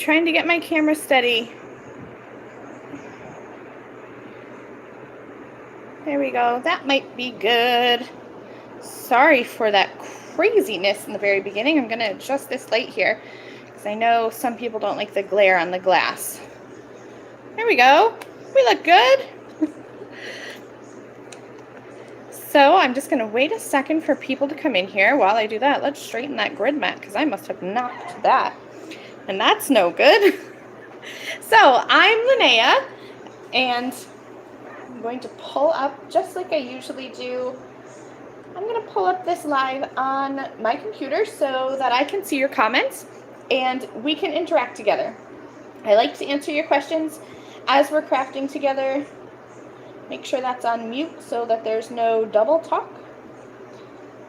Trying to get my camera steady. There we go. That might be good. Sorry for that craziness in the very beginning. I'm going to adjust this light here because I know some people don't like the glare on the glass. There we go. We look good. So I'm just going to wait a second for people to come in here. While I do that, let's straighten that grid mat because I must have knocked that. And that's no good. So I'm Lynnea, and I'm going to pull up just like I usually do. I'm going to pull up this live on my computer so that I can see your comments and we can interact together. I like to answer your questions as we're crafting together. Make sure that's on mute so that there's no double talk.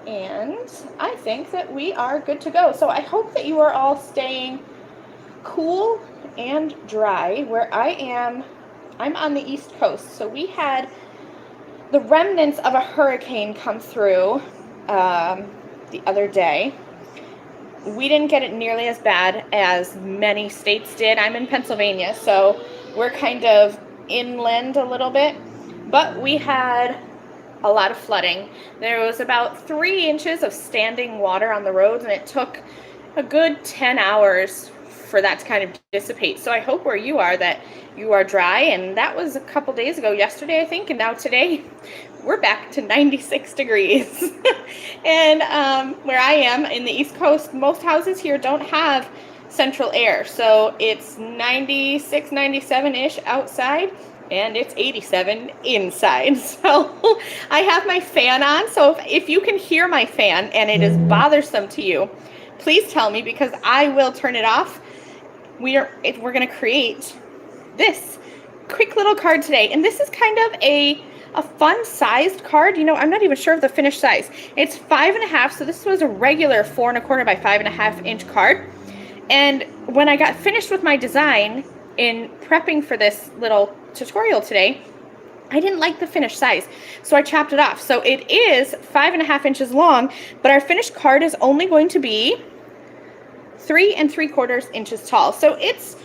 And I think that we are good to go. So I hope that you are all staying cool and dry. Where I am, I'm on the East Coast. So we had the remnants of a hurricane come through the other day. We didn't get it nearly as bad as many states did. I'm in Pennsylvania, so we're kind of inland a little bit. But we had a lot of flooding. There was about 3 inches of standing water on the roads, and it took a good 10 hours for that to kind of dissipate. So I hope where you are that you are dry, and that was a couple days ago, yesterday I think, and now today we're back to 96 degrees. And where I am in the East Coast, most houses here don't have central air, so it's 96, 97-ish outside, and it's 87 inside. So I have my fan on, so if you can hear my fan and it is bothersome to you, please tell me because I will turn it off. We're going to create this quick little card today, and this is kind of a fun sized card. You know, I'm not even sure of the finished size. It's 5.5, so this was a regular 4 1/4 by 5.5 inch card. And when I got finished with my design in prepping for this little tutorial today, I didn't like the finished size, so I chopped it off. So it is 5.5 inches long, but our finished card is only going to be 3 3/4 inches tall. So it's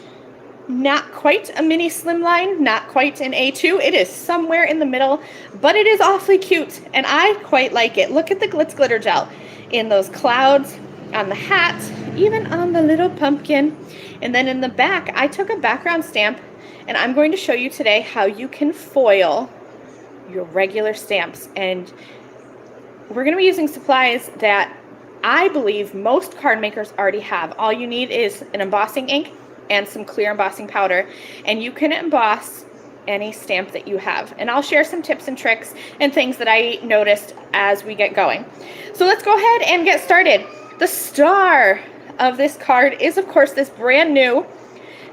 not quite a mini slimline, not quite an A2. It is somewhere in the middle, but it is awfully cute, and I quite like it. Look at the glitz glitter gel in those clouds, on the hat, even on the little pumpkin. And then in the back, I took a background stamp, and I'm going to show you today how you can foil your regular stamps. And we're going to be using supplies that I believe most card makers already have. All you need is an embossing ink and some clear embossing powder, and you can emboss any stamp that you have. And I'll share some tips and tricks and things that I noticed as we get going. So let's go ahead and get started. The star of this card is, of course, this brand new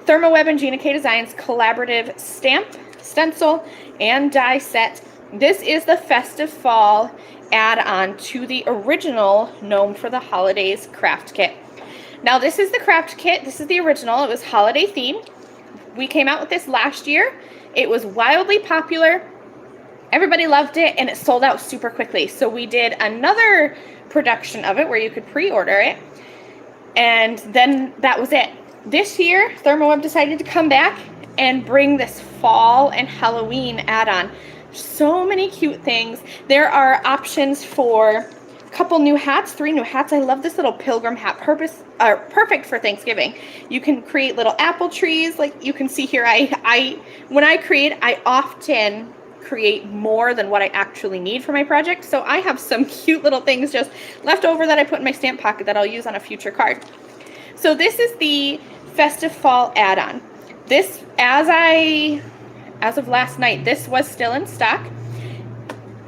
ThermOWeb and Gina K Designs collaborative stamp, stencil, and die set. This is the Festive Fall add-on to the original Gnome for the Holidays craft kit. Now this is the craft kit. This is the original. It was holiday themed. We came out with this last year. It was wildly popular. Everybody loved it, and it sold out super quickly. So we did another production of it where you could pre-order it, and then that was it. This year, ThermOWeb decided to come back and bring this fall and Halloween add-on. So many cute things. There are options for a couple new hats, 3 new hats. I love this little pilgrim hat, perfect for Thanksgiving. You can create little apple trees, like you can see here. When I create, I often create more than what I actually need for my project. So I have some cute little things just left over that I put in my stamp pocket that I'll use on a future card. So this is the Festive Fall add-on. This, as of last night, this was still in stock.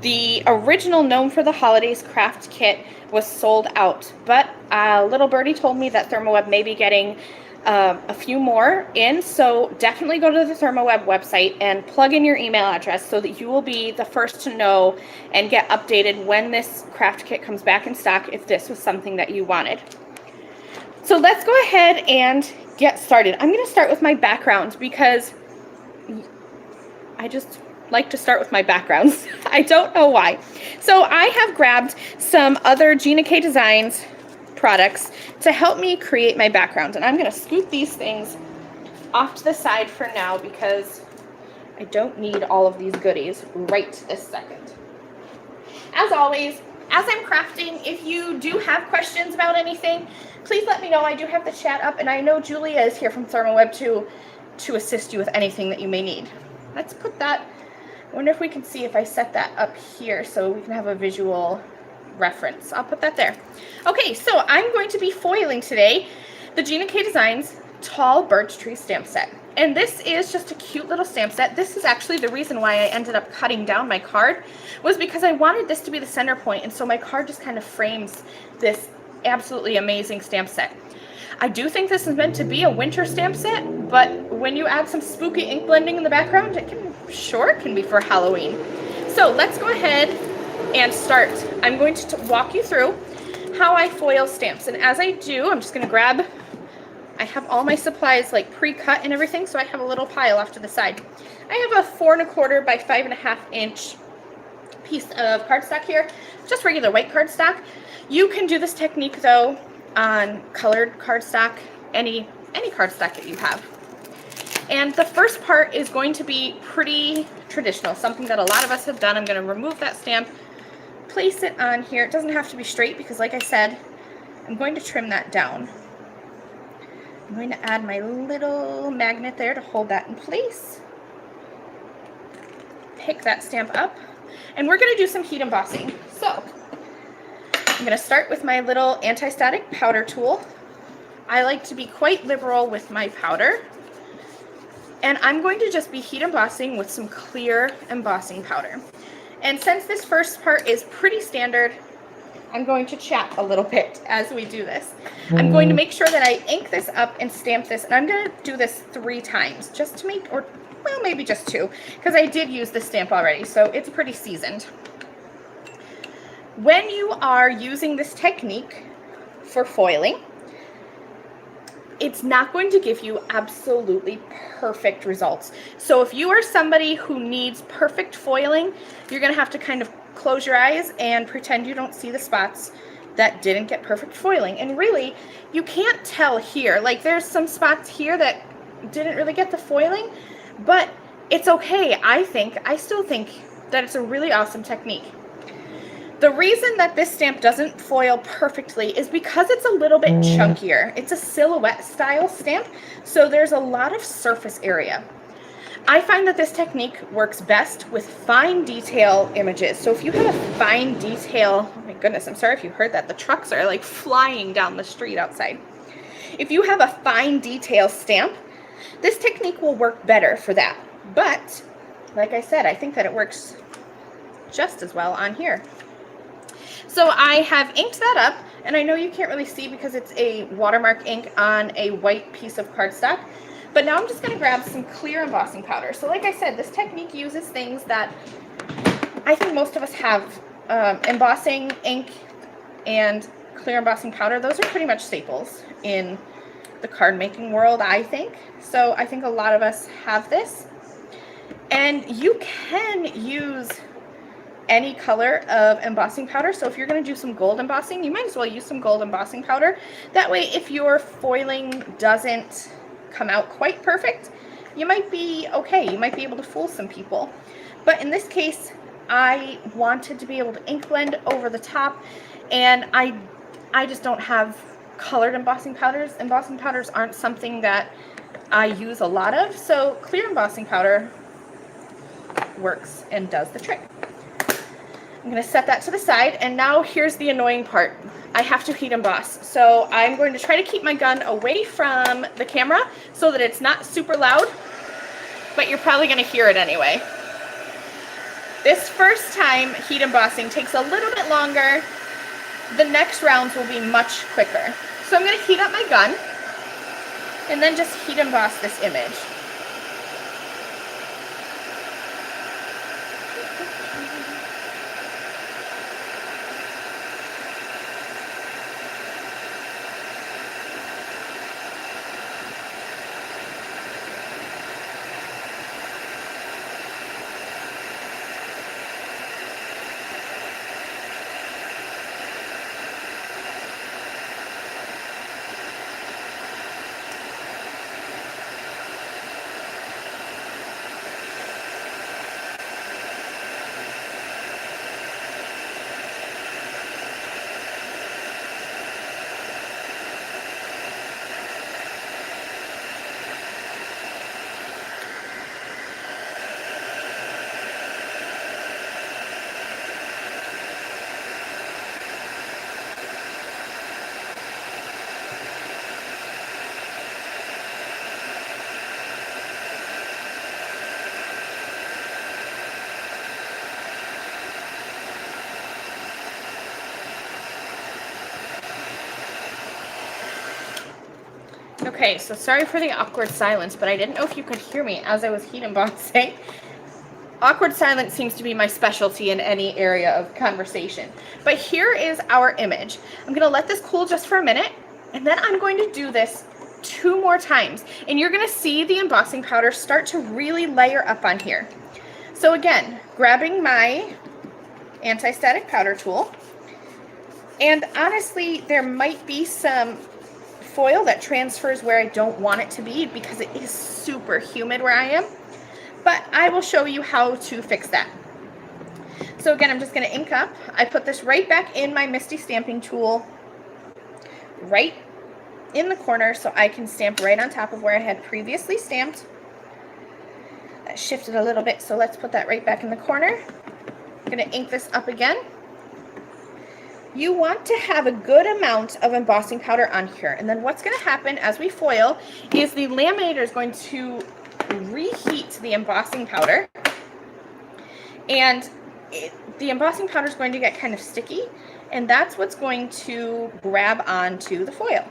The original Gnome for the Holidays craft kit was sold out, but a little birdie told me that ThermOWeb may be getting a few more in, so definitely go to the ThermOWeb website and plug in your email address so that you will be the first to know and get updated when this craft kit comes back in stock if this was something that you wanted. So let's go ahead and get started. I'm going to start with my background because I just like to start with my backgrounds. I don't know why. So I have grabbed some other Gina K Designs products to help me create my background. And I'm going to scoot these things off to the side for now because I don't need all of these goodies right this second. As always, as I'm crafting, if you do have questions about anything, please let me know. I do have the chat up, and I know Julia is here from ThermOWeb to assist you with anything that you may need. Let's put that, I wonder if we can see if I set that up here so we can have a visual reference. I'll put that there. Okay, so I'm going to be foiling today the Gina K Designs Tall Birch Tree Stamp Set. And this is just a cute little stamp set. This is actually the reason why I ended up cutting down my card, was because I wanted this to be the center point, and so my card just kind of frames this absolutely amazing stamp set. I do think this is meant to be a winter stamp set, but when you add some spooky ink blending in the background, it can be for Halloween. So let's go ahead and start. I'm going to walk you through how I foil stamps, and as I do, I'm just going to grab, I have all my supplies like pre-cut and everything, so I have a little pile off to the side. I have a 4 1/4 by 5.5 inch piece of cardstock here, just regular white cardstock. You can do this technique though on colored cardstock, any cardstock that you have. And the first part is going to be pretty traditional, something that a lot of us have done. I'm going to remove that stamp, place it on here. It doesn't have to be straight because, like I said, I'm going to trim that down. I'm going to add my little magnet there to hold that in place. Pick that stamp up, and we're going to do some heat embossing. So I'm going to start with my little anti-static powder tool. I like to be quite liberal with my powder, and I'm going to just be heat embossing with some clear embossing powder. And since this first part is pretty standard, I'm going to chat a little bit as we do this. I'm going to make sure that I ink this up and stamp this, and I'm going to do this 3 times just to make, or well, maybe just 2, because I did use this stamp already, so it's pretty seasoned. When you are using this technique for foiling, it's not going to give you absolutely perfect results. So if you are somebody who needs perfect foiling, you're going to have to kind of close your eyes and pretend you don't see the spots that didn't get perfect foiling. And really, you can't tell here. Like, there's some spots here that didn't really get the foiling, but it's okay. I still think that it's a really awesome technique. The reason that this stamp doesn't foil perfectly is because it's a little bit chunkier. It's a silhouette style stamp, so there's a lot of surface area. I find that this technique works best with fine detail images. So if you have a fine detail, oh my goodness, I'm sorry if you heard that. The trucks are like flying down the street outside. If you have a fine detail stamp, this technique will work better for that. But like I said, I think that it works just as well on here. So I have inked that up, and I know you can't really see because it's a watermark ink on a white piece of cardstock. But now I'm just going to grab some clear embossing powder. So like I said, this technique uses things that I think most of us have. Embossing ink and clear embossing powder, those are pretty much staples in the card making world, I think. So I think a lot of us have this. And you can use any color of embossing powder. So if you're going to do some gold embossing, you might as well use some gold embossing powder. That way, if your foiling doesn't come out quite perfect, you might be okay. You might be able to fool some people. But in this case, I wanted to be able to ink blend over the top, and I just don't have colored embossing powders. Embossing powders aren't something that I use a lot of, so clear embossing powder works and does the trick. I'm going to set that to the side, and now here's the annoying part. I have to heat emboss. So I'm going to try to keep my gun away from the camera so that it's not super loud, but you're probably going to hear it anyway. This first time heat embossing takes a little bit longer. The next rounds will be much quicker. So I'm going to heat up my gun and then just heat emboss this image. Okay, so sorry for the awkward silence, but I didn't know if you could hear me as I was heat embossing. Awkward silence seems to be my specialty in any area of conversation. But here is our image. I'm gonna let this cool just for a minute, and then I'm going to do this 2 more times. And you're gonna see the embossing powder start to really layer up on here. So again, grabbing my anti-static powder tool, and honestly, there might be some foil that transfers where I don't want it to be because it is super humid where I am. But I will show you how to fix that. So again, I'm just going to ink up. I put this right back in my Misty stamping tool, right in the corner, so I can stamp right on top of where I had previously stamped. That shifted a little bit, so let's put that right back in the corner. I'm going to ink this up again. You want to have a good amount of embossing powder on here, and then what's going to happen as we foil is the laminator is going to reheat the embossing powder, and the embossing powder is going to get kind of sticky, and that's what's going to grab onto the foil.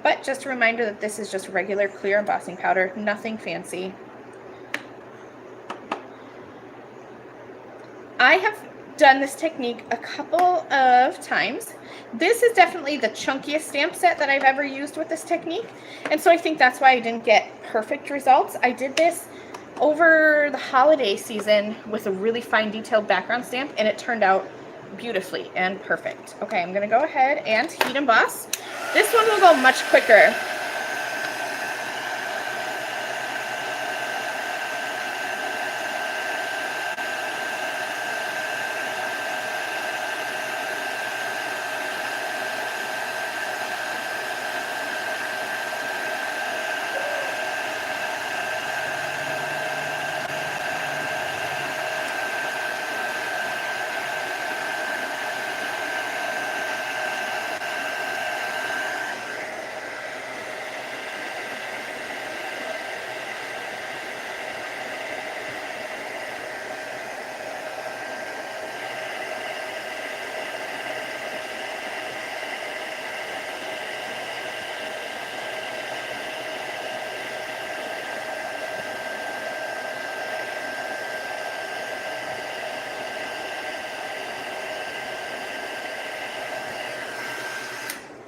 But just a reminder that this is just regular clear embossing powder, nothing fancy. I have done this technique a couple of times. This is definitely the chunkiest stamp set that I've ever used with this technique, and so I think that's why I didn't get perfect results. I did this over the holiday season with a really fine detailed background stamp, and it turned out beautifully and perfect. Okay, I'm gonna go ahead and heat emboss. This one will go much quicker.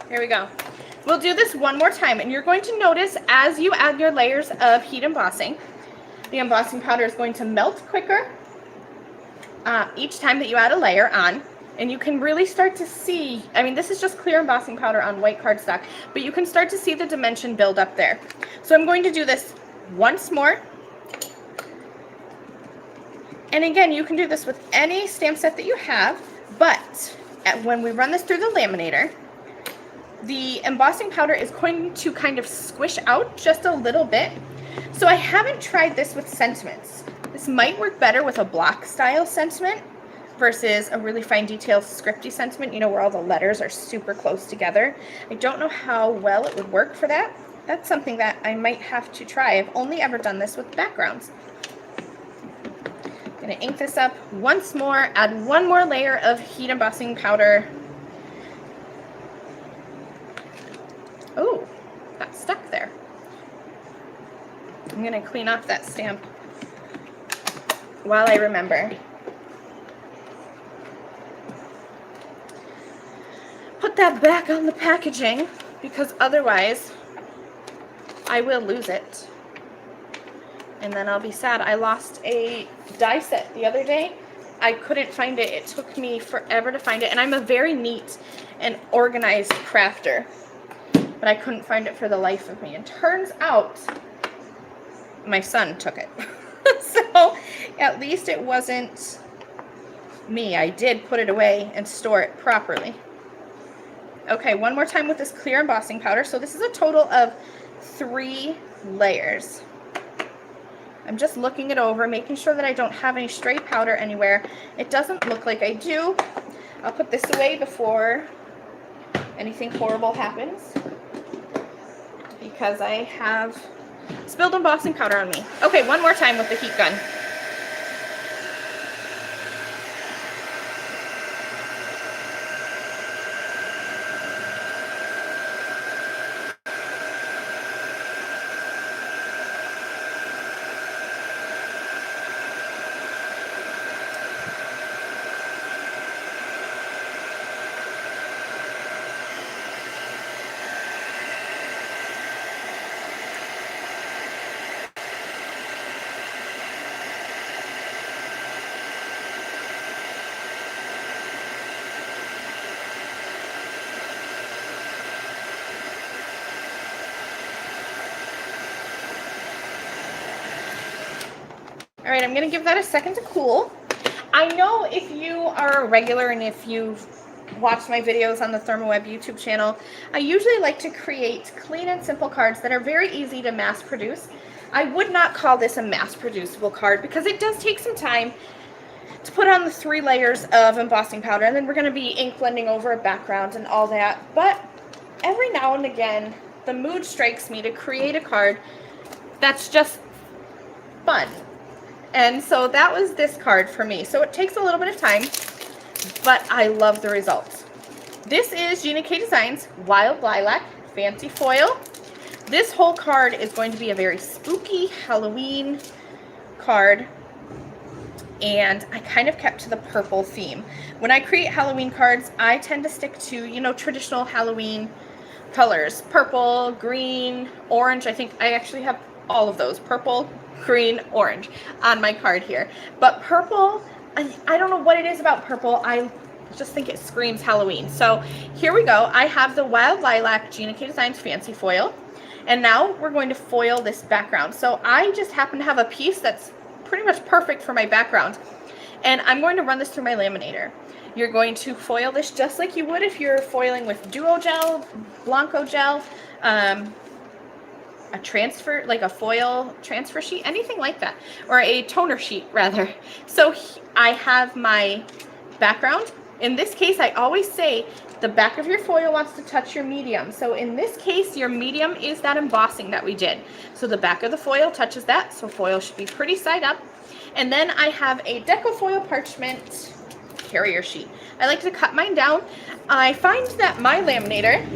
Here we go. We'll do this one more time, and you're going to notice as you add your layers of heat embossing, the embossing powder is going to melt quicker each time that you add a layer on, and you can really start to see, I mean, this is just clear embossing powder on white cardstock, but you can start to see the dimension build up there. So I'm going to do this once more. And again, you can do this with any stamp set that you have, but when we run this through the laminator, the embossing powder is going to kind of squish out just a little bit. So I haven't tried this with sentiments. This might work better with a block style sentiment versus a really fine detail scripty sentiment, you know, where all the letters are super close together. I don't know how well it would work for that. That's something that I might have to try. I've only ever done this with backgrounds. I'm gonna ink this up once more, add one more layer of heat embossing powder. Oh, got stuck there. I'm gonna clean off that stamp while I remember. Put that back on the packaging because otherwise I will lose it. And then I'll be sad. I lost a die set the other day. I couldn't find it. It took me forever to find it. And I'm a very neat and organized crafter, but I couldn't find it for the life of me. And turns out my son took it. So at least it wasn't me. I did put it away and store it properly. Okay, one more time with this clear embossing powder. So this is a total of 3 layers. I'm just looking it over, making sure that I don't have any stray powder anywhere. It doesn't look like I do. I'll put this away before anything horrible happens because I have spilled embossing powder on me. Okay, one more time with the heat gun. All right, I'm gonna give that a second to cool. I know if you are a regular and if you've watched my videos on the ThermOWeb YouTube channel, I usually like to create clean and simple cards that are very easy to mass produce. I would not call this a mass producible card because it does take some time to put on the 3 layers of embossing powder, and then we're gonna be ink blending over a background and all that. But every now and again, the mood strikes me to create a card that's just fun. And so that was this card for me. So it takes a little bit of time, but I love the results. This is Gina K Designs Wild Lilac Fancy Foil. This whole card is going to be a very spooky Halloween card, and I kind of kept to the purple theme. When I create Halloween cards, I tend to stick to, you know, traditional Halloween colors. Purple, green, orange. I think I actually have all of those. Purple, green, orange on my card here. But purple, I don't know what it is about purple. I just think it screams Halloween. So here we go. I have the Wild Lilac Gina K Designs Fancy Foil. And now we're going to foil this background. So I just happen to have a piece that's pretty much perfect for my background. And I'm going to run this through my laminator. You're going to foil this just like you would if you're foiling with Duo Gel, Blanco Gel, a transfer, like a foil transfer sheet, anything like that, or a toner sheet rather. So I have my background. In this case, I always say the back of your foil wants to touch your medium. So in this case, your medium is that embossing that we did. So the back of the foil touches that, so foil should be pretty side up. And then I have a deco foil parchment carrier sheet. I like to cut mine down. I find that my laminator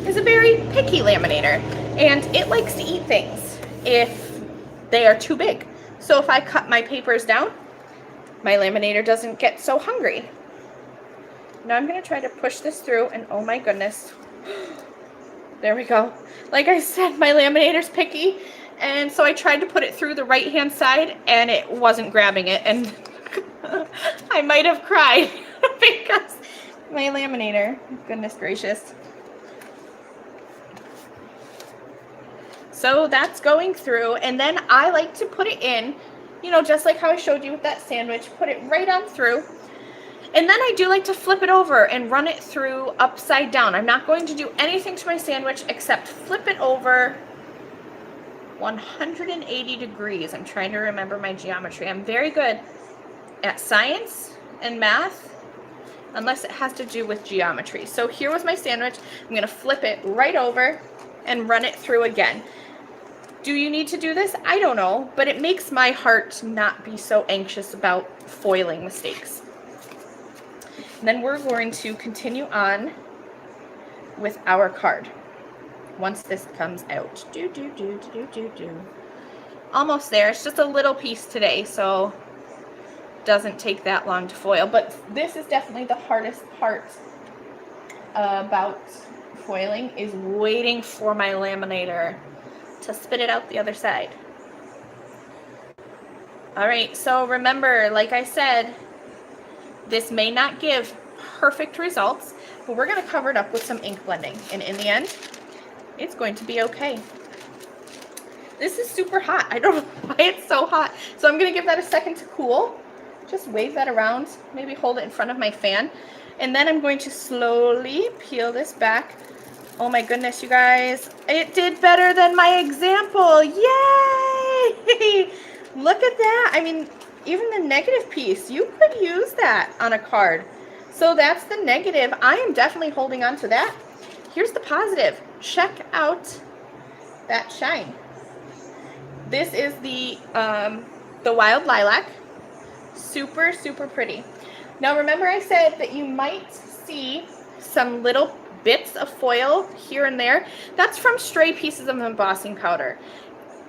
is a very picky laminator, and it likes to eat things if they are too big. So if I cut my papers down, my laminator doesn't get so hungry. Now I'm going to try to push this through, and oh my goodness, there we go. Like I said, my laminator's picky, and so I tried to put it through the right hand side and it wasn't grabbing it, and I might have cried because my laminator, goodness gracious. So that's going through, and then I like to put it in, you know, just like how I showed you with that sandwich, put it right on through. And then I do like to flip it over and run it through upside down. I'm not going to do anything to my sandwich except flip it over 180 degrees. I'm trying to remember my geometry. I'm very good at science and math, unless it has to do with geometry. So here was my sandwich. I'm going to flip it right over and run it through again. Do you need to do this? I don't know, but it makes my heart not be so anxious about foiling mistakes. And then we're going to continue on with our card once this comes out. Almost there. It's just a little piece today, so it doesn't take that long to foil. But this is definitely the hardest part about foiling, is waiting for my laminator to spit it out the other side. All right, so remember, like I said, this may not give perfect results, but we're going to cover it up with some ink blending, and in the end, it's going to be okay. This is super hot. I don't know why it's so hot. So I'm going to give that a second to cool. Just wave that around, maybe hold it in front of my fan, and then I'm going to slowly peel this back. Oh my goodness, you guys, it did better than my example. Yay! Look at that. I mean, even the negative piece, you could use that on a card. So that's the negative. I am definitely holding on to that. Here's the positive. Check out that shine. This is the Wild Lilac. Super, super pretty. Now remember I said that you might see some little bits of foil here and there. That's from stray pieces of embossing powder.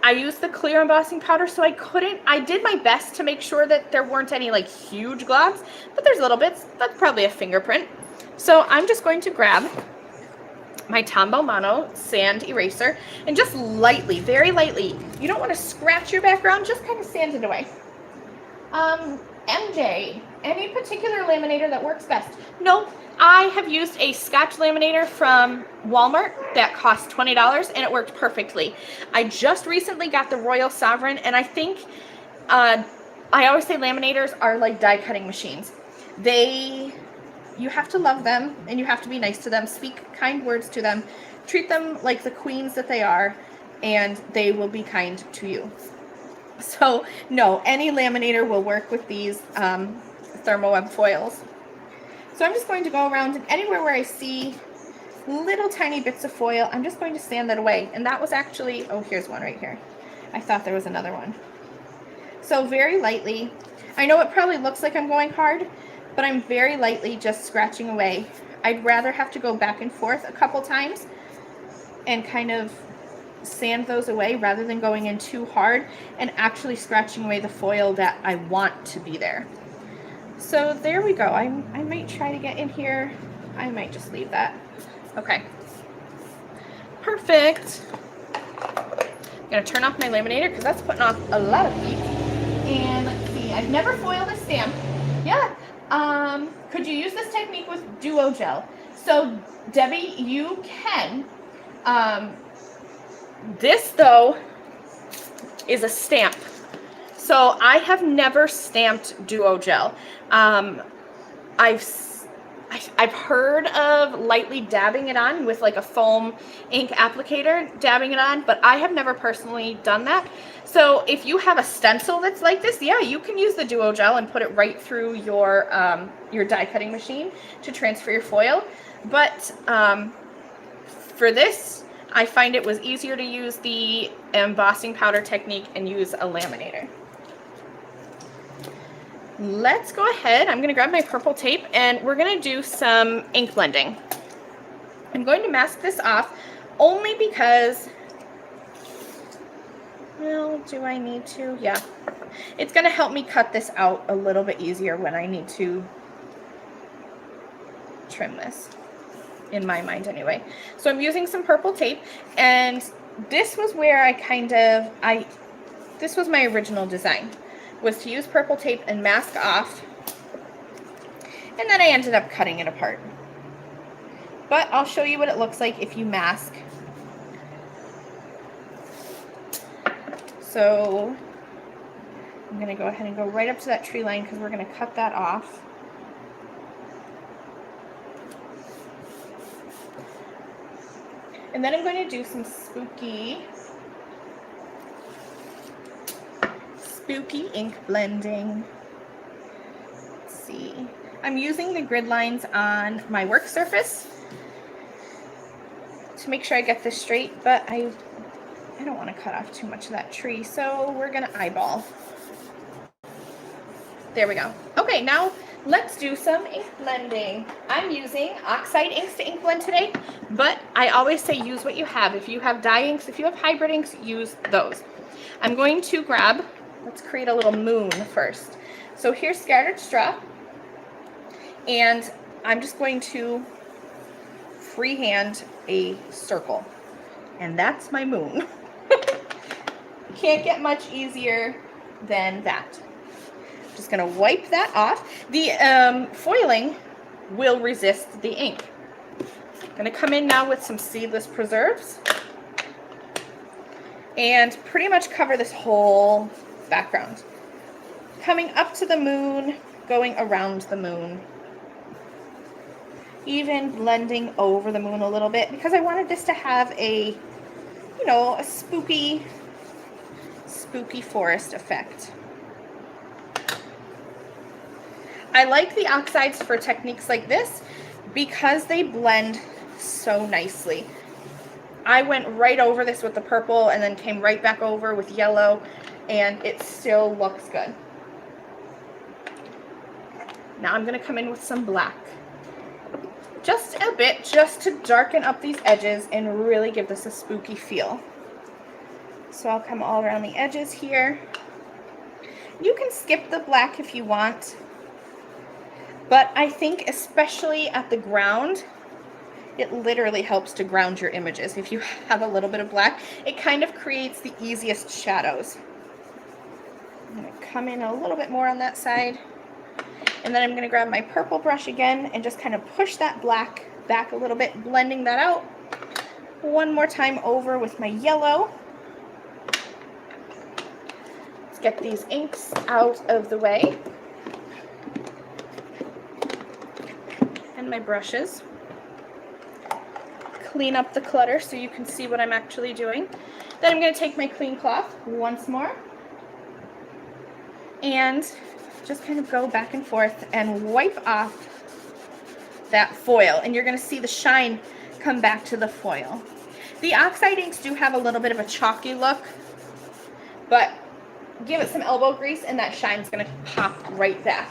I used the clear embossing powder, so I did my best to make sure that there weren't any like huge globs, but there's little bits. That's probably a fingerprint. So I'm just going to grab my Tombow Mono sand eraser and just lightly, very lightly, you don't want to scratch your background, just kind of sand it away. MJ, any particular laminator that works best? Nope. I have used a Scotch laminator from Walmart that cost $20, and it worked perfectly. I just recently got the Royal Sovereign, and I think I always say laminators are like die cutting machines. You have to love them and you have to be nice to them, speak kind words to them, treat them like the queens that they are, and they will be kind to you. So no, any laminator will work with these ThermOWeb foils. So I'm just going to go around, and anywhere where I see little tiny bits of foil, I'm just going to sand that away. And that was actually, oh, here's one right here. I thought there was another one. So very lightly, I know it probably looks like I'm going hard, but I'm very lightly just scratching away. I'd rather have to go back and forth a couple times and kind of sand those away rather than going in too hard and actually scratching away the foil that I want to be there. So there we go. I might try to get in here. I might just leave that. Okay. Perfect. I'm going to turn off my laminator because that's putting off a lot of heat. And let's see, I've never foiled a stamp. Yeah. Could you use this technique with Duo Gel? So Debbie, you can. This though is a stamp. So I have never stamped Duo Gel. I've heard of lightly dabbing it on with like a foam ink applicator, dabbing it on, but I have never personally done that. So if you have a stencil that's like this, yeah, you can use the Duo Gel and put it right through your die cutting machine to transfer your foil. But for this, I find it was easier to use the embossing powder technique and use a laminator. Let's go ahead. I'm going to grab my purple tape and we're going to do some ink blending. I'm going to mask this off only because, well, do I need to? Yeah. It's going to help me cut this out a little bit easier when I need to trim this, in my mind anyway. So I'm using some purple tape, and this was where this was my original design, was to use purple tape and mask off, and then I ended up cutting it apart. But I'll show you what it looks like if you mask. So I'm going to go ahead and go right up to that tree line because we're going to cut that off. And then I'm going to do some spooky ink blending. Let's see. I'm using the grid lines on my work surface to make sure I get this straight, but I don't want to cut off too much of that tree, so we're going to eyeball. There we go. Okay, now let's do some ink blending. I'm using oxide inks to ink blend today, but I always say use what you have. If you have dye inks, if you have hybrid inks, use those. I'm going to grab, let's create a little moon first. So here's Scattered Straw, and I'm just going to freehand a circle, and that's my moon. Can't get much easier than that. Just going to wipe that off. The foiling will resist the ink. I'm going to come in now with some seedless preserves and pretty much cover this whole background. Coming up to the moon, going around the moon, even blending over the moon a little bit because I wanted this to have a, you know, a spooky forest effect. I like the oxides for techniques like this because they blend so nicely. I went right over this with the purple and then came right back over with yellow, and it still looks good. Now I'm going to come in with some black. Just a bit, just to darken up these edges and really give this a spooky feel. So I'll come all around the edges here. You can skip the black if you want, but I think especially at the ground, it literally helps to ground your images. If you have a little bit of black, it kind of creates the easiest shadows. I'm going to come in a little bit more on that side, and then I'm going to grab my purple brush again and just kind of push that black back a little bit, blending that out. One more time over with my yellow. Let's get these inks out of the way. And my brushes. Clean up the clutter so you can see what I'm actually doing. Then I'm going to take my clean cloth once more and just kind of go back and forth and wipe off that foil, and you're going to see the shine come back to the foil. The oxide inks do have a little bit of a chalky look, but give it some elbow grease and that shine's going to pop right back.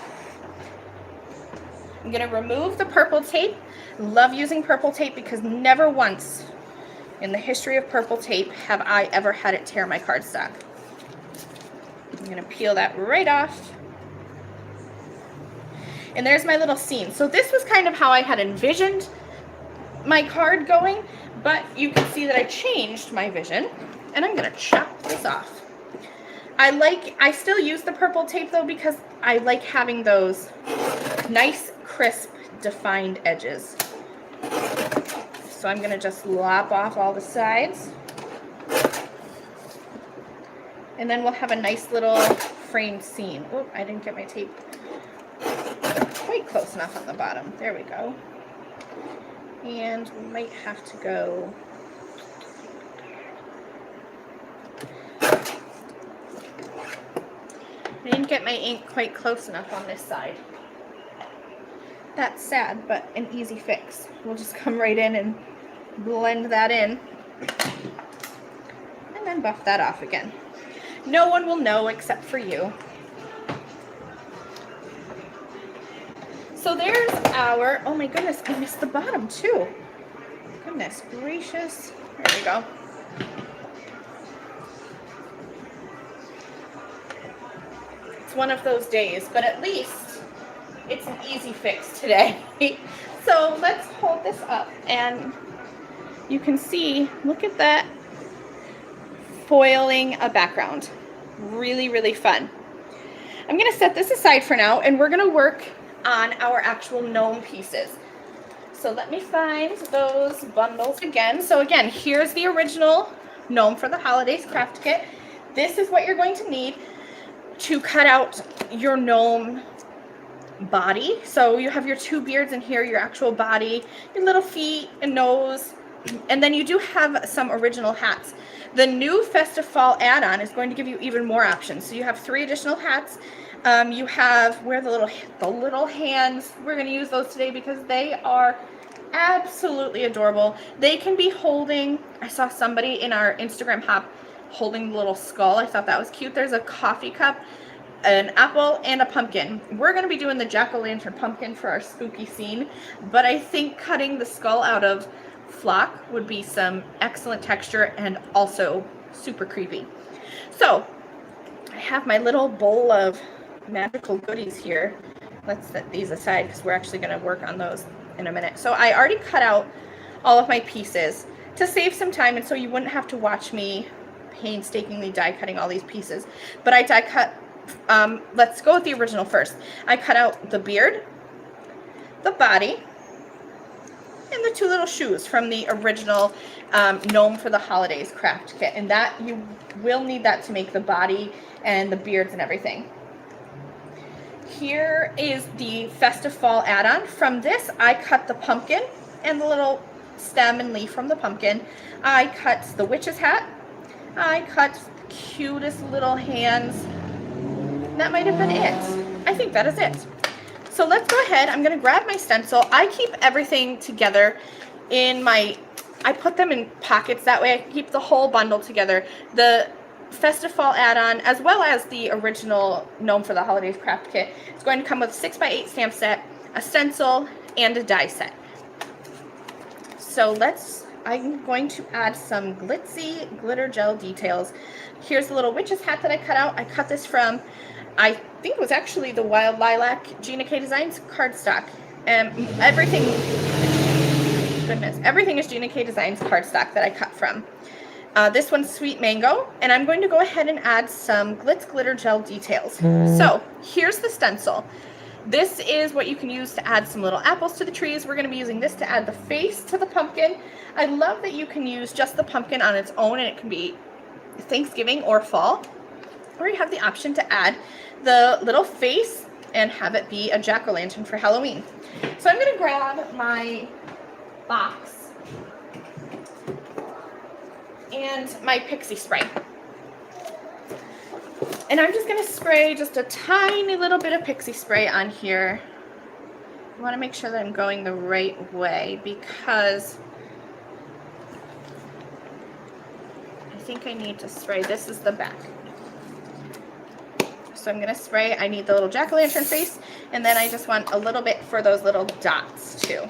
I'm going to remove the purple tape. Love using purple tape because never once in the history of purple tape have I ever had it tear my cardstock. I'm going to peel that right off. And there's my little scene. So this was kind of how I had envisioned my card going, but you can see that I changed my vision, and I'm going to chop this off. I still use the purple tape though because I like having those nice, crisp, defined edges. So I'm going to just lop off all the sides. And then we'll have a nice little framed scene. Oh, I didn't get my tape quite close enough on the bottom. There we go. And we might have to go I didn't get my ink quite close enough on this side. That's sad, but an easy fix. We'll just come right in and blend that in. And then buff that off again. No one will know except for you. So there's our, oh my goodness, I missed the bottom too. Goodness gracious. There we go. It's one of those days, but at least it's an easy fix today. So let's hold this up and you can see, look at that foiling a background. Really, really fun. I'm going to set this aside for now and we're going to work on our actual gnome pieces. So let me find those bundles again. So again, here's the original gnome for the holidays craft kit. This is what you're going to need to cut out your gnome body. So you have your two beards in here, your actual body, your little feet and nose, and then you do have some original hats. The new Festive Fall Add-On is going to give you even more options. So you have 3 additional hats. You have where the little hands. We're going to use those today because they are absolutely adorable. They can be holding, I saw somebody in our Instagram hop holding the little skull. I thought that was cute. There's a coffee cup, an apple, and a pumpkin. We're going to be doing the jack-o'-lantern pumpkin for our spooky scene, but I think cutting the skull out of flock would be some excellent texture and also super creepy. So I have my little bowl of magical goodies here. Let's set these aside because we're actually going to work on those in a minute. So I already cut out all of my pieces to save some time and so you wouldn't have to watch me painstakingly die cutting all these pieces. But I die cut, let's go with the original first. I cut out the beard, the body, and the 2 little shoes from the original gnome for the holidays craft kit. And that you will need that to make the body and the beards and everything. Here is the Festive Fall Add-On. From this, I cut the pumpkin and the little stem and leaf from the pumpkin. I cut the witch's hat. I cut the cutest little hands. That might have been it. I think that is it. So let's go ahead. I'm going to grab my stencil. I keep everything together in my, I put them in pockets. That way I can keep the whole bundle together. The Festive Fall Add-On, as well as the original gnome for the holidays craft kit, is going to come with a 6x8 stamp set, a stencil, and a die set. So I'm going to add some glitzy glitter gel details. Here's the little witch's hat that I cut out. I cut this from, I think it was actually the Wild Lilac Gina K Designs cardstock. Everything is Gina K Designs cardstock that I cut from. This one's Sweet Mango, and I'm going to go ahead and add some glitz glitter gel details. So here's the stencil. This is what you can use to add some little apples to the trees. We're going to be using this to add the face to the pumpkin. I love that you can use just the pumpkin on its own, and it can be Thanksgiving or fall. Or you have the option to add the little face and have it be a jack-o'-lantern for Halloween. So I'm going to grab my box and my pixie spray. And I'm just going to spray just a tiny little bit of pixie spray on here. I want to make sure that I'm going the right way because I think I need to spray. This is the back. So I'm going to spray. I need the little jack-o'-lantern face, and then I just want a little bit for those little dots too.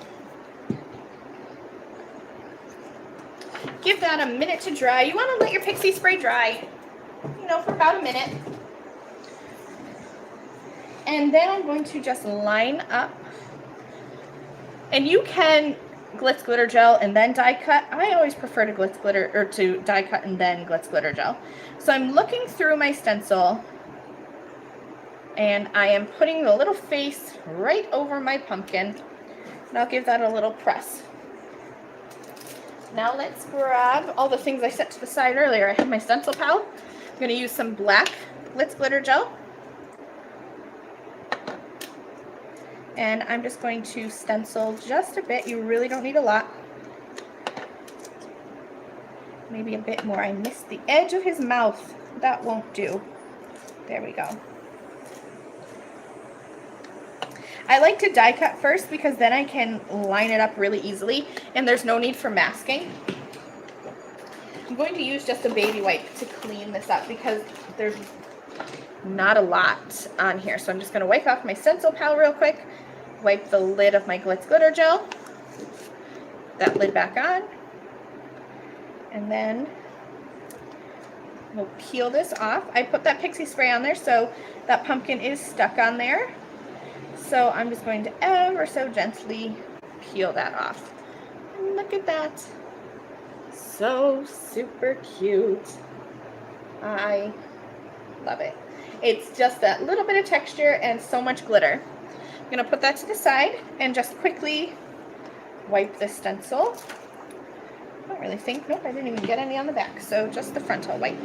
Give that a minute to dry. You want to let your pixie spray dry, you know, for about a minute. And then I'm going to just line up. And you can glitz glitter gel and then die cut. I always prefer to glitz glitter or to die cut and then glitz glitter gel. So I'm looking through my stencil and I am putting the little face right over my pumpkin. And I'll give that a little press. Now let's grab all the things I set to the side earlier. I have my stencil pal. I'm going to use some black glitz glitter gel. And I'm just going to stencil just a bit. You really don't need a lot. Maybe a bit more. I missed the edge of his mouth. That won't do. There we go. I like to die cut first because then I can line it up really easily and there's no need for masking. I'm going to use just a baby wipe to clean this up because there's not a lot on here. So I'm just going to wipe off my stencil pal real quick. Wipe the lid of my glitz glitter gel. That lid back on. And then we'll peel this off. I put that pixie spray on there so that pumpkin is stuck on there. So I'm just going to ever so gently peel that off. And look at that. So super cute. I love it. It's just that little bit of texture and so much glitter. I'm going to put that to the side and just quickly wipe this stencil. I don't really think, nope, I didn't even get any on the back, so just the front I'll wipe.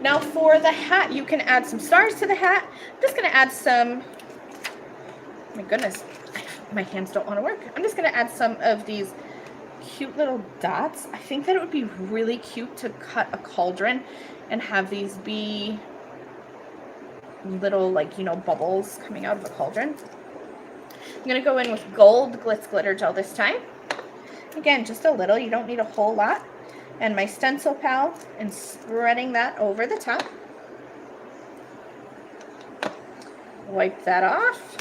Now for the hat, you can add some stars to the hat. I'm just going to add some, oh my goodness, my hands don't want to work. I'm just going to add some of these cute little dots. I think that it would be really cute to cut a cauldron and have these be little, like, you know, bubbles coming out of a cauldron. I'm going to go in with gold glitz glitter gel this time. Again, just a little. You don't need a whole lot. And my stencil pal and spreading that over the top. Wipe that off.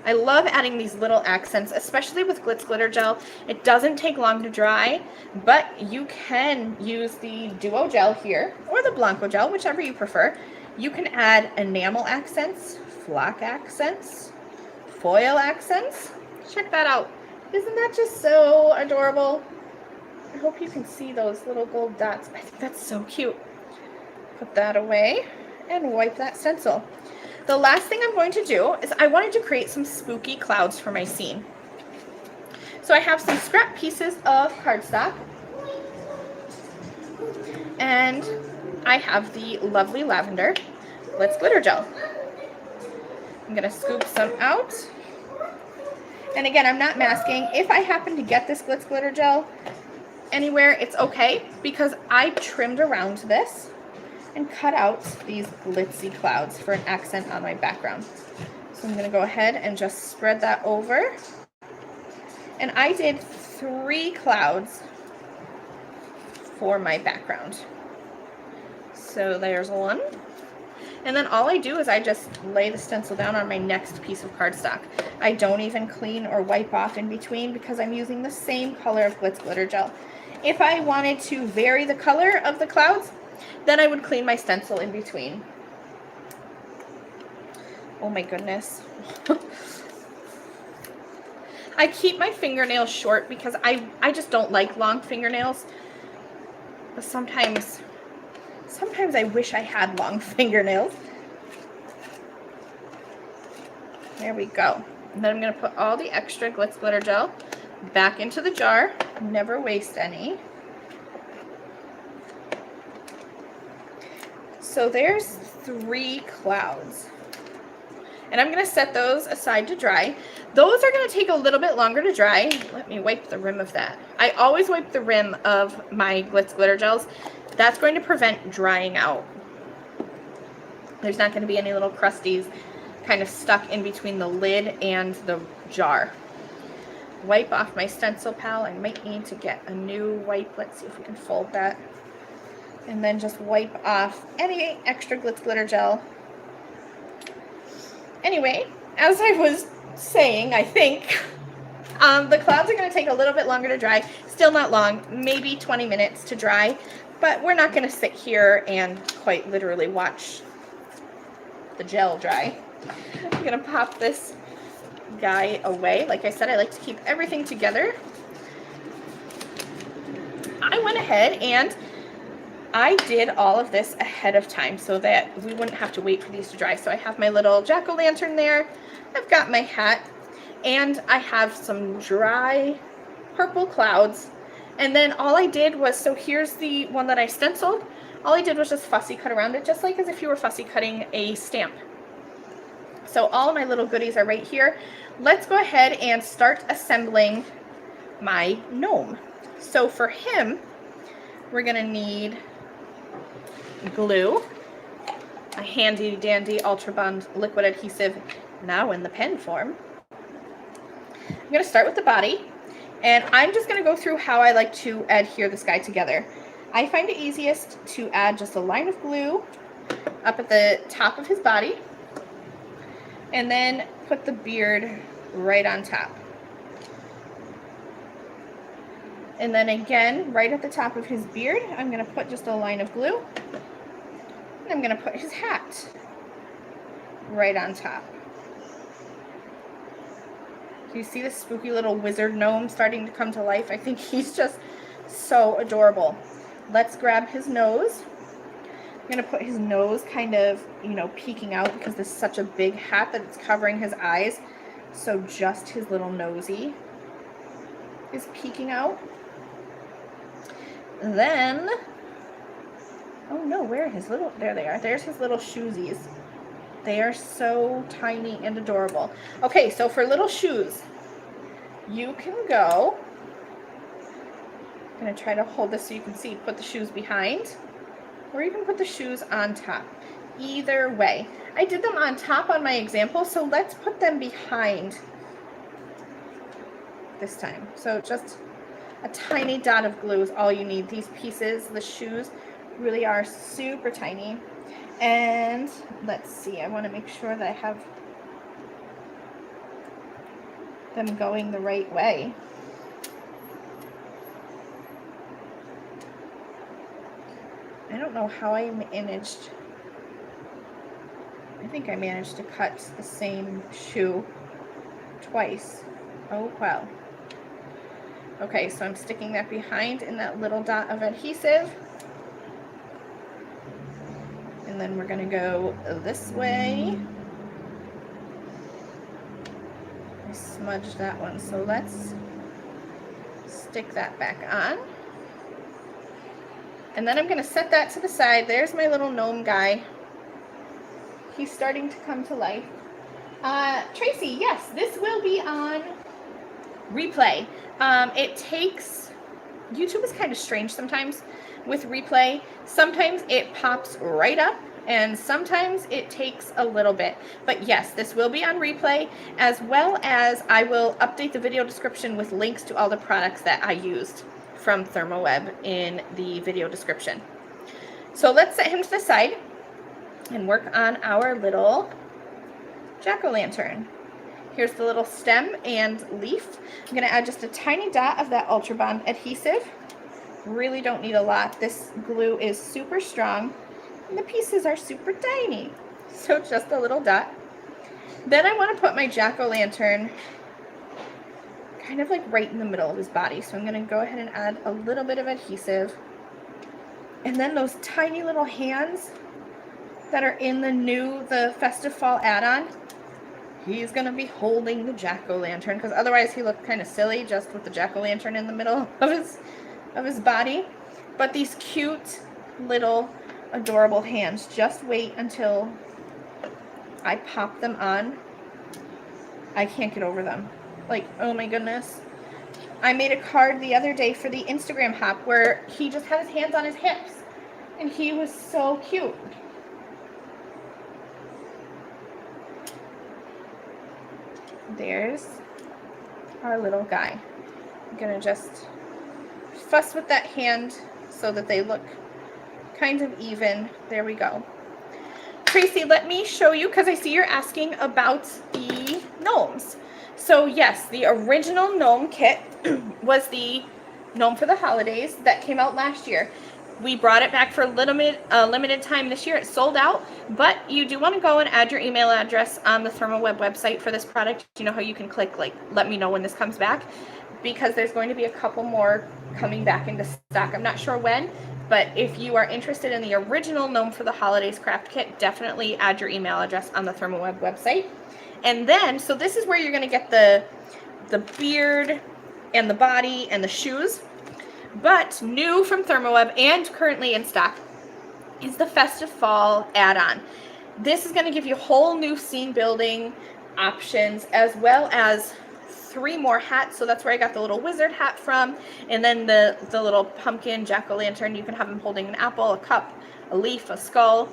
I love adding these little accents, especially with glitz glitter gel. It doesn't take long to dry, but you can use the Duo gel here or the Blanco gel, whichever you prefer. You can add enamel accents, flock accents, foil accents. Check that out. Isn't that just so adorable? I hope you can see those little gold dots. I think that's so cute. Put that away and wipe that stencil. The last thing I'm going to do is I wanted to create some spooky clouds for my scene. So I have some scrap pieces of cardstock and I have the lovely lavender glitz glitter gel. I'm going to scoop some out. And again, I'm not masking. If I happen to get this glitz glitter gel anywhere, it's okay because I trimmed around this and cut out these glitzy clouds for an accent on my background. So I'm going to go ahead and just spread that over. And I did 3 clouds for my background. So there's one. And then all I do is I just lay the stencil down on my next piece of cardstock. I don't even clean or wipe off in between because I'm using the same color of glitz glitter gel. If I wanted to vary the color of the clouds, then I would clean my stencil in between. Oh my goodness. I keep my fingernails short because I just don't like long fingernails. But sometimes I wish I had long fingernails. There we go. And then I'm going to put all the extra glitz glitter gel back into the jar. Never waste any. So there's 3 clouds. And I'm going to set those aside to dry. Those are going to take a little bit longer to dry. Let me wipe the rim of that. I always wipe the rim of my Glitz glitter gels. That's going to prevent drying out. There's not going to be any little crusties kind of stuck in between the lid and the jar. Wipe off my stencil pal. I might need to get a new wipe. Let's see if we can fold that. And then just wipe off any extra Glitz glitter gel. Anyway, as I was saying, I think the clouds are going to take a little bit longer to dry. Still not long, maybe 20 minutes to dry, but we're not going to sit here and quite literally watch the gel dry. I'm going to pop this guy away. Like I said, I like to keep everything together. I went ahead and I did all of this ahead of time so that we wouldn't have to wait for these to dry. So I have my little jack-o'-lantern there. I've got my hat, and I have some dry purple clouds. And then all I did was, so here's the one that I stenciled. All I did was just fussy cut around it, just like as if you were fussy cutting a stamp. So all of my little goodies are right here. Let's go ahead and start assembling my gnome. So for him, we're gonna need glue, a handy dandy Ultra Bond liquid adhesive, now in the pen form. I'm going to start with the body, and I'm just going to go through how I like to adhere this guy together. I find it easiest to add just a line of glue up at the top of his body, and then put the beard right on top. And then again, right at the top of his beard, I'm going to put just a line of glue. And I'm going to put his hat right on top. Do you see this spooky little wizard gnome starting to come to life? I think he's just so adorable. Let's grab his nose. I'm going to put his nose kind of, you know, peeking out because this is such a big hat that it's covering his eyes. So just his little nosy is peeking out. Then, oh no, where are his little, there they are. There's his little shoesies. They are so tiny and adorable. Okay, so for little shoes, you can go, I'm going to try to hold this so you can see, put the shoes behind, or you can put the shoes on top. Either way. I did them on top on my example, so let's put them behind this time. So just a tiny dot of glue is all you need. These pieces, the shoes, really are super tiny. And let's see, I want to make sure that I have them going the right way. I don't know how I managed. I think I managed to cut the same shoe twice. Oh, well. Okay, so I'm sticking that behind in that little dot of adhesive. And then we're going to go this way. I smudged that one, so let's stick that back on. And then I'm going to set that to the side. There's my little gnome guy. He's starting to come to life. Tracy, yes, this will be on replay. It takes, YouTube is kind of strange sometimes with replay. Sometimes it pops right up and sometimes it takes a little bit. But yes, this will be on replay, as well as I will update the video description with links to all the products that I used from ThermOWeb in the video description. So let's set him to the side and work on our little jack-o'-lantern. Here's the little stem and leaf. I'm going to add just a tiny dot of that Ultra Bond adhesive. Really don't need a lot. This glue is super strong and the pieces are super tiny. So just a little dot. Then I want to put my jack-o'-lantern kind of like right in the middle of his body. So I'm going to go ahead and add a little bit of adhesive. And then those tiny little hands that are in the Festive Fall Add-On, he's going to be holding the jack-o'-lantern, because otherwise he looked kind of silly just with the jack-o'-lantern in the middle of his body. But these cute little adorable hands. Just wait until I pop them on. I can't get over them. Like, oh my goodness. I made a card the other day for the Instagram hop where he just had his hands on his hips. And he was so cute. There's our little guy. I'm gonna just fuss with that hand so that they look kind of even. There we go. Tracy, let me show you, because I see you're asking about the gnomes. So yes, the original gnome kit was the gnome for the holidays that came out last year. We brought it back for a limited time this year. It sold out, but you do want to go and add your email address on the ThermOWeb website for this product. You know how you can click, like, let me know when this comes back, because there's going to be a couple more coming back into stock. I'm not sure when, but if you are interested in the original gnome for the holidays craft kit, definitely add your email address on the ThermOWeb website. And then, so this is where you're going to get the beard and the body and the shoes. But new from ThermOWeb and currently in stock is the Festive Fall Add-On. This is going to give you whole new scene building options, as well as 3 more hats. So that's where I got the little wizard hat from. And then the little pumpkin jack-o'-lantern. You can have them holding an apple, a cup, a leaf, a skull.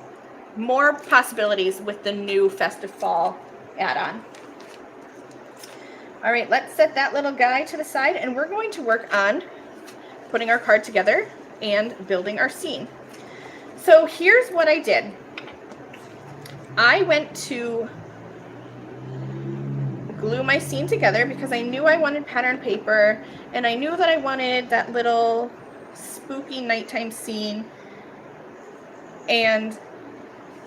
More possibilities with the new Festive Fall Add-On. All right, let's set that little guy to the side, and we're going to work on putting our card together and building our scene. So here's what I did. I went to glue my scene together because I knew I wanted pattern paper, and I knew that I wanted that little spooky nighttime scene. And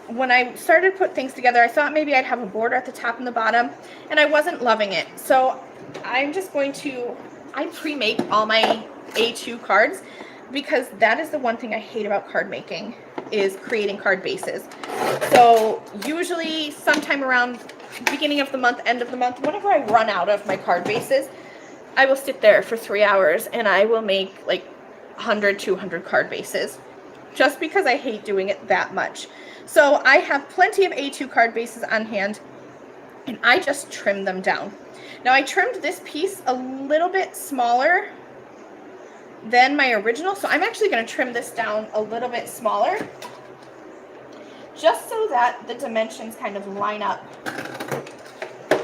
when I started to put things together, I thought maybe I'd have a border at the top and the bottom, and I wasn't loving it. So I'm just going to, I pre-make all my A2 cards, because that is the one thing I hate about card making, is creating card bases. So usually sometime around beginning of the month, end of the month, whenever I run out of my card bases, I will sit there for 3 hours and I will make like 100, 200 card bases, just because I hate doing it that much. So I have plenty of A2 card bases on hand, and I just trimmed them down. Now I trimmed this piece a little bit smaller than my original, so I'm actually going to trim this down a little bit smaller, just so that the dimensions kind of line up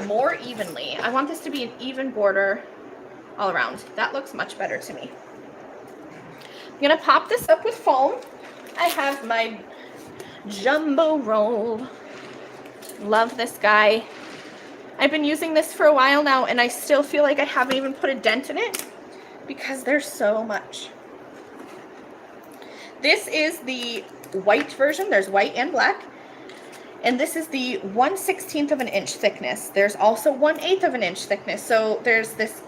more evenly. I want this to be an even border all around. That looks much better to me. I'm going to pop this up with foam. I have my jumbo roll. Love this guy. I've been using this for a while now, and I still feel like I haven't even put a dent in it, because there's so much. This is the white version. There's white and black. And this is the 1/16 of an inch thickness. There's also 1/8 of an inch thickness. So there's this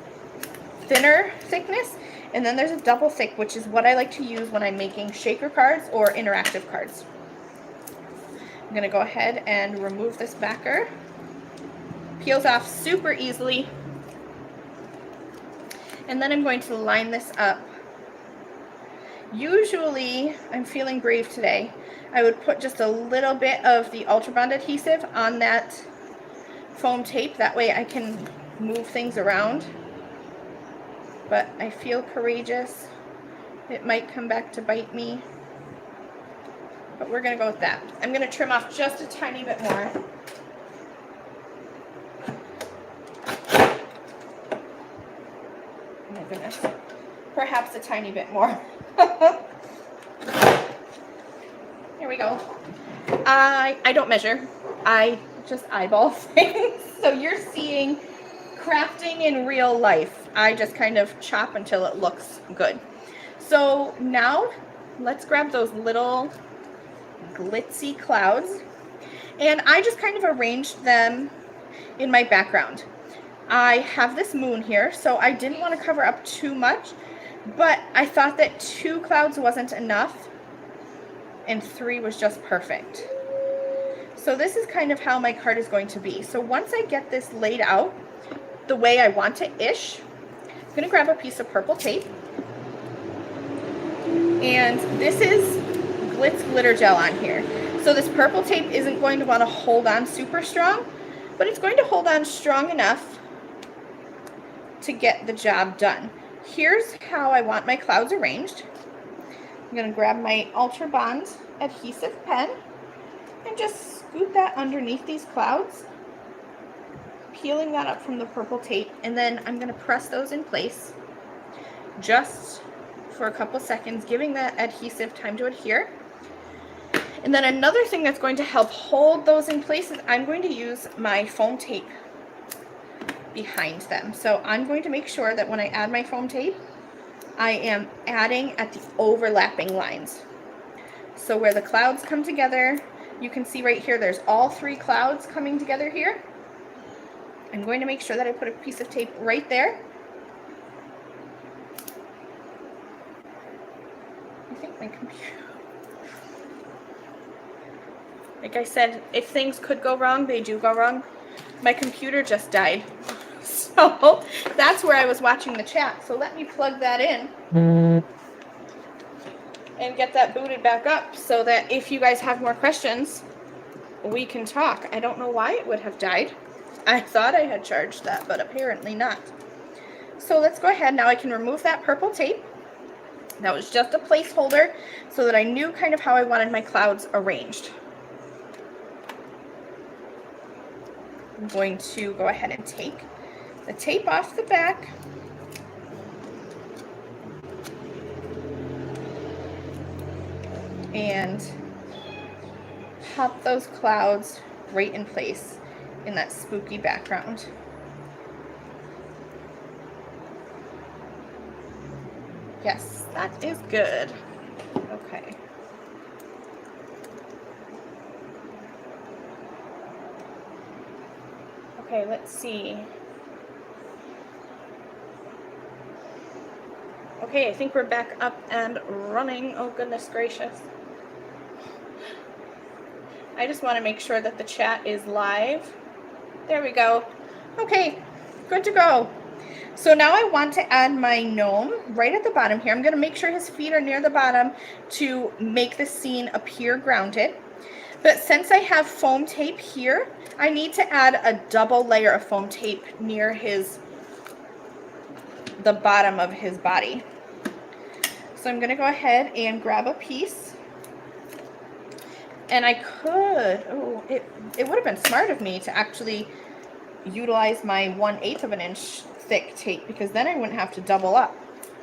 thinner thickness, and then there's a double thick, which is what I like to use when I'm making shaker cards or interactive cards. I'm going to go ahead and remove this backer. Peels off super easily. And then I'm going to line this up. Usually, I'm feeling brave today, I would put just a little bit of the Ultra Bond adhesive on that foam tape. That way I can move things around. But I feel courageous. It might come back to bite me. But we're going to go with that. I'm going to trim off just a tiny bit more. Oh my goodness. Perhaps a tiny bit more. Here we go. I don't measure. I just eyeball things. So you're seeing crafting in real life. I just kind of chop until it looks good. So now let's grab those little glitzy clouds, and I just kind of arranged them in my background. I have this moon here, so I didn't want to cover up too much, but I thought that 2 clouds wasn't enough and 3 was just perfect. So this is kind of how my card is going to be. So once I get this laid out the way I want it-ish, I'm going to grab a piece of purple tape, and this is Glitz glitter gel on here. So this purple tape isn't going to want to hold on super strong, but it's going to hold on strong enough to get the job done. Here's how I want my clouds arranged. I'm going to grab my Ultra Bond adhesive pen and just scoot that underneath these clouds, peeling that up from the purple tape, and then I'm going to press those in place just for a couple seconds, giving that adhesive time to adhere. And then another thing that's going to help hold those in place is I'm going to use my foam tape behind them. So I'm going to make sure that when I add my foam tape, I am adding at the overlapping lines. So where the clouds come together, you can see right here, there's all three clouds coming together here. I'm going to make sure that I put a piece of tape right there. I think my computer, like I said, if things could go wrong, they do go wrong. My computer just died. So that's where I was watching the chat. So let me plug that in and get that booted back up so that if you guys have more questions, we can talk. I don't know why it would have died. I thought I had charged that, but apparently not. So let's go ahead. Now I can remove that purple tape. That was just a placeholder so that I knew kind of how I wanted my clouds arranged. I'm going to go ahead and take the tape off the back. And pop those clouds right in place in that spooky background. Yes, that is good. Okay. Okay, let's see. Okay, I think we're back up and running. Oh, goodness gracious. I just want to make sure that the chat is live. There we go. Okay, good to go. So now I want to add my gnome right at the bottom here. I'm going to make sure his feet are near the bottom to make the scene appear grounded. But since I have foam tape here, I need to add a double layer of foam tape near the bottom of his body. So I'm going to go ahead and grab a piece. And I could, it would have been smart of me to actually utilize my 1/8 of an inch thick tape, because then I wouldn't have to double up.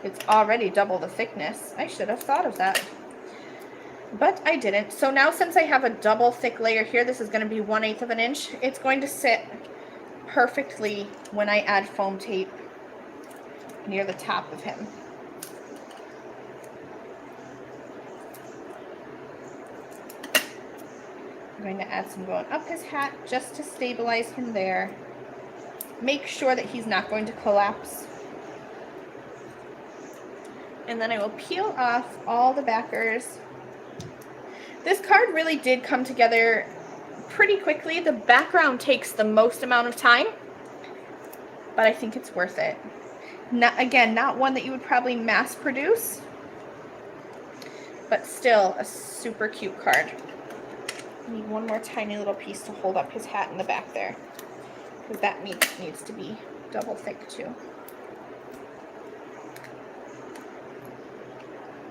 It's already double the thickness. I should have thought of that. But I didn't. So now since I have a double thick layer here, this is going to be 1/8 of an inch. It's going to sit perfectly when I add foam tape near the top of him. I'm going to add some going up his hat just to stabilize him there. Make sure that he's not going to collapse. And then I will peel off all the backers. This card really did come together pretty quickly. The background takes the most amount of time, but I think it's worth it. Not one that you would probably mass produce, but still a super cute card. I need one more tiny little piece to hold up his hat in the back there, because that needs to be double thick too.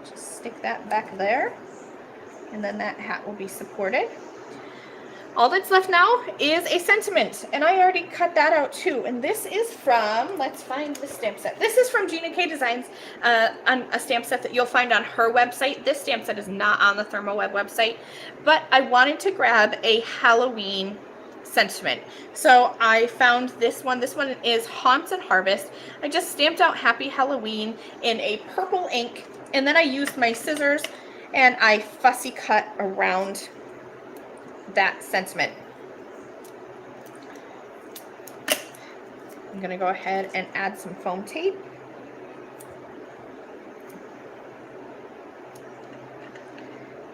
Just stick that back there, and then that hat will be supported. All that's left now is a sentiment, and I already cut that out too. And this is from, let's find the stamp set. This is from Gina K Designs, on a stamp set that you'll find on her website. This stamp set is not on the ThermOWeb website, but I wanted to grab a Halloween sentiment. So I found this one. This one is Haunts and Harvest. I just stamped out Happy Halloween in a purple ink, and then I used my scissors and I fussy cut around that sentiment. I'm going to go ahead and add some foam tape.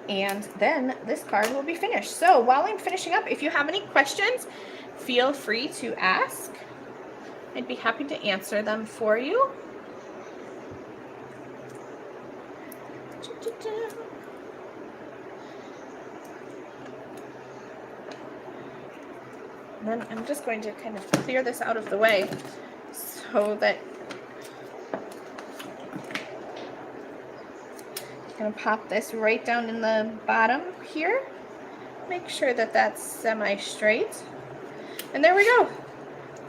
And then this card will be finished. So while I'm finishing up, if you have any questions, feel free to ask. I'd be happy to answer them for you. And then I'm just going to kind of clear this out of the way so that I'm going to pop this right down in the bottom here. Make sure that that's semi-straight. And there we go.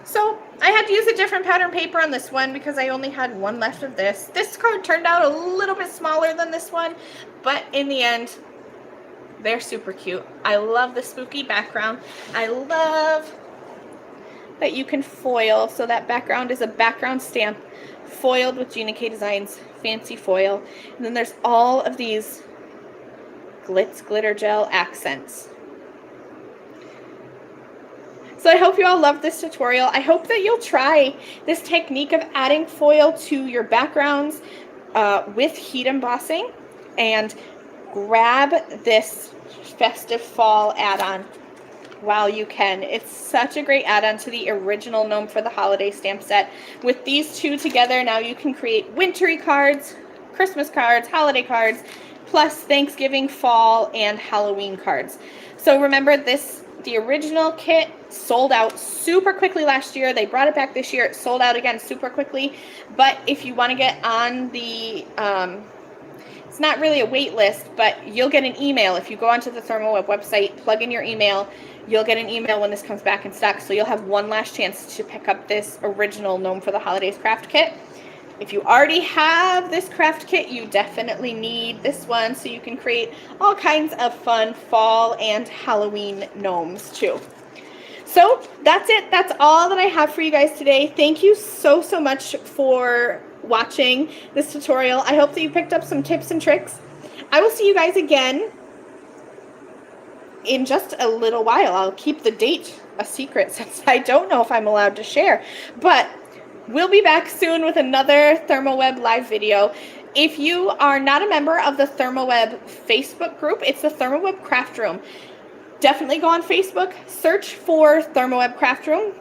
So I had to use a different pattern paper on this one because I only had one left of this. This card turned out a little bit smaller than this one, but in the end, they're super cute. I love the spooky background. I love that you can foil, so that background is a background stamp foiled with Gina K Designs fancy foil. And then there's all of these glitz glitter gel accents. So I hope you all loved this tutorial. I hope that you'll try this technique of adding foil to your backgrounds with heat embossing, and grab this Festive Fall Add-On while you can. It's such a great add-on to the original Gnome for the Holiday stamp set. With these two together, now you can create wintry cards, Christmas cards, holiday cards, plus Thanksgiving, fall, and Halloween cards. So remember, the original kit sold out super quickly last year. They brought it back this year. It sold out again super quickly. But if you want to get on the, it's not really a wait list, but you'll get an email. If you go onto the ThermOWeb website, plug in your email, you'll get an email when this comes back in stock. So you'll have one last chance to pick up this original Gnome for the Holidays craft kit. If you already have this craft kit, you definitely need this one so you can create all kinds of fun fall and Halloween gnomes too. So that's it. That's all that I have for you guys today. Thank you so much for watching this tutorial. I hope that you picked up some tips and tricks. I will see you guys again in just a little while. I'll keep the date a secret since I don't know if I'm allowed to share, but we'll be back soon with another ThermOWeb live video. If you are not a member of the ThermOWeb Facebook group, it's the ThermOWeb Craft Room. Definitely go on Facebook, search for ThermOWeb Craft Room.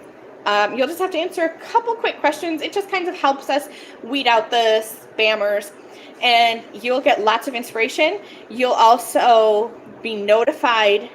You'll just have to answer a couple quick questions. It just kind of helps us weed out the spammers, and you'll get lots of inspiration. You'll also be notified